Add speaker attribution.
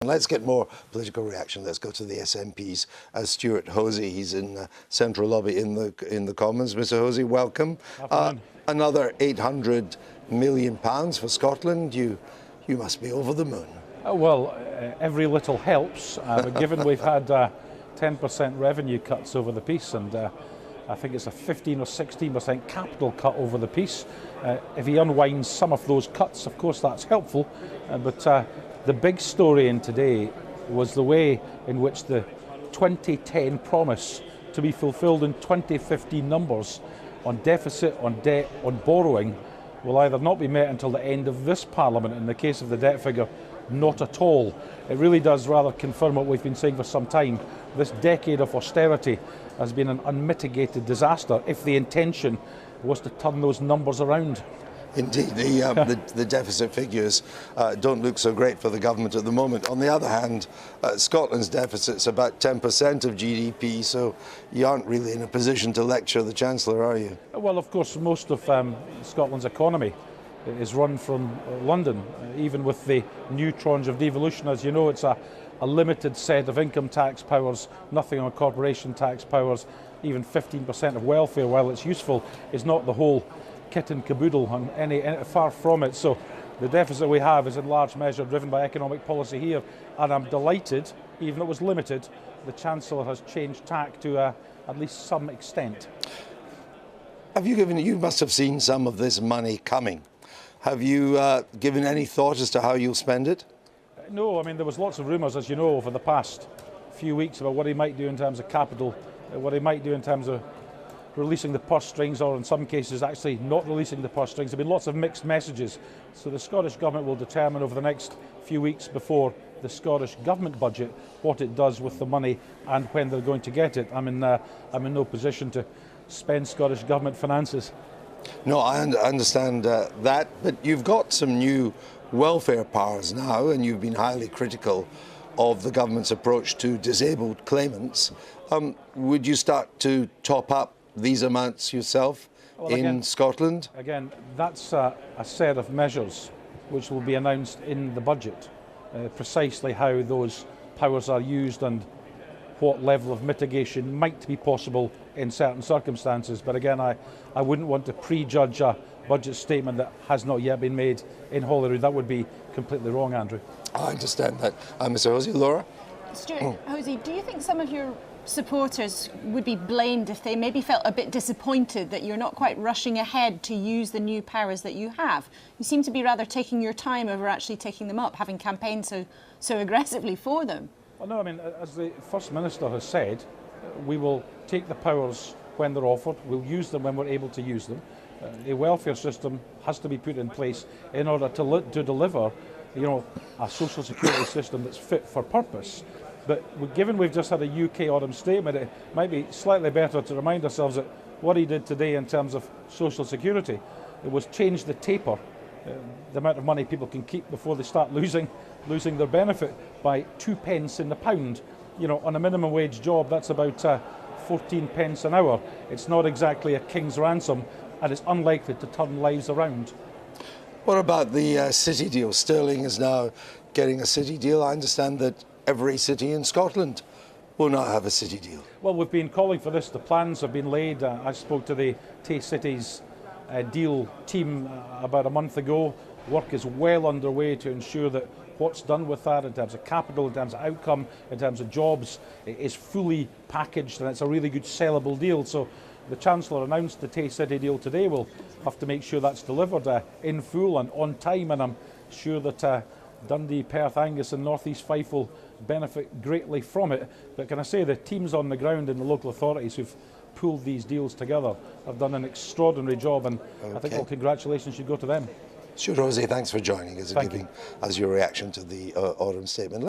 Speaker 1: Let's get more political reaction. Let's go to the SNP's Stewart Hosie. He's in Central Lobby in the Commons. Mr. Hosie, welcome. Another £800 million for Scotland. You must be over the moon.
Speaker 2: Well, every little helps, but given we've had 10% revenue cuts over the piece, and I think it's a 15 or 16% capital cut over the piece. If he unwinds some of those cuts, of course that's helpful, but the big story in today was the way in which the 2010 promise to be fulfilled in 2015 numbers on deficit, on debt, on borrowing will either not be met until the end of this Parliament. In the case of the debt figure, not at all. It really does rather confirm what we've been saying for some time. This decade of austerity has been an unmitigated disaster if the intention was to turn those numbers around.
Speaker 1: Indeed, the deficit figures don't look so great for the government at the moment. On the other hand, Scotland's deficit's about 10% of GDP, so you aren't really in a position to lecture the Chancellor, are you?
Speaker 2: Well, of course, most of Scotland's economy is run from London, even with the new tranche of devolution. As you know, it's a limited set of income tax powers, nothing on corporation tax powers, even 15% of welfare, while it's useful, is not the whole kit and caboodle, and far from it. So the deficit we have is in large measure driven by economic policy here, and I'm delighted, even though it was limited, the Chancellor has changed tack to at least some extent.
Speaker 1: You must have seen some of this money coming. Have you given any thought as to how you'll spend it?
Speaker 2: No, I mean, there was lots of rumours, as you know, over the past few weeks about what he might do in terms of capital, what he might do in terms of releasing the purse strings, or in some cases actually not releasing the purse strings. There have been lots of mixed messages. So the Scottish Government will determine over the next few weeks before the Scottish Government budget what it does with the money and when they're going to get it. I'm in no position to spend Scottish Government finances.
Speaker 1: No, I understand that, but you've got some new welfare powers now, and you've been highly critical of the government's approach to disabled claimants. Would you start to top up these amounts yourself in Scotland?
Speaker 2: Again, that's a set of measures which will be announced in the budget, precisely how those powers are used and what level of mitigation might be possible in certain circumstances. But again, I wouldn't want to prejudge a budget statement that has not yet been made in Holyrood. That would be completely wrong, Andrew.
Speaker 1: I understand that. Mr. Hosie. Laura?
Speaker 3: Stewart Hosie, do you think some of your supporters would be blamed if they maybe felt a bit disappointed that you're not quite rushing ahead to use the new powers that you have? You seem to be rather taking your time over actually taking them up, having campaigned so aggressively for them.
Speaker 2: Well, no, I mean, as the First Minister has said, we will take the powers when they're offered, we'll use them when we're able to use them. A welfare system has to be put in place in order to deliver, a social security system that's fit for purpose. But given we've just had a UK autumn statement, it might be slightly better to remind ourselves that what he did today in terms of social security, it was change the taper, the amount of money people can keep before they start losing their benefit, by 2 pence in the pound. On a minimum wage job, that's about 14 pence an hour. It's not exactly a king's ransom, and it's unlikely to turn lives around.
Speaker 1: What about the city deal? Stirling is now getting a city deal. I understand that every city in Scotland will now have a city deal.
Speaker 2: Well, we've been calling for this. The plans have been laid. I spoke to the Tay Cities deal team about a month ago. Work is well underway to ensure that what's done with that in terms of capital, in terms of outcome, in terms of jobs, is fully packaged, and it's a really good sellable deal. So the Chancellor announced the Tay City deal today. We'll have to make sure that's delivered in full and on time, and I'm sure that Dundee, Perth, Angus and North East Fife will benefit greatly from it. But can I say the teams on the ground in the local authorities who've pulled these deals together have done an extraordinary job, and I think all congratulations should go to them.
Speaker 1: Stewart Hosie, thanks for joining us and giving us your reaction to the autumn statement.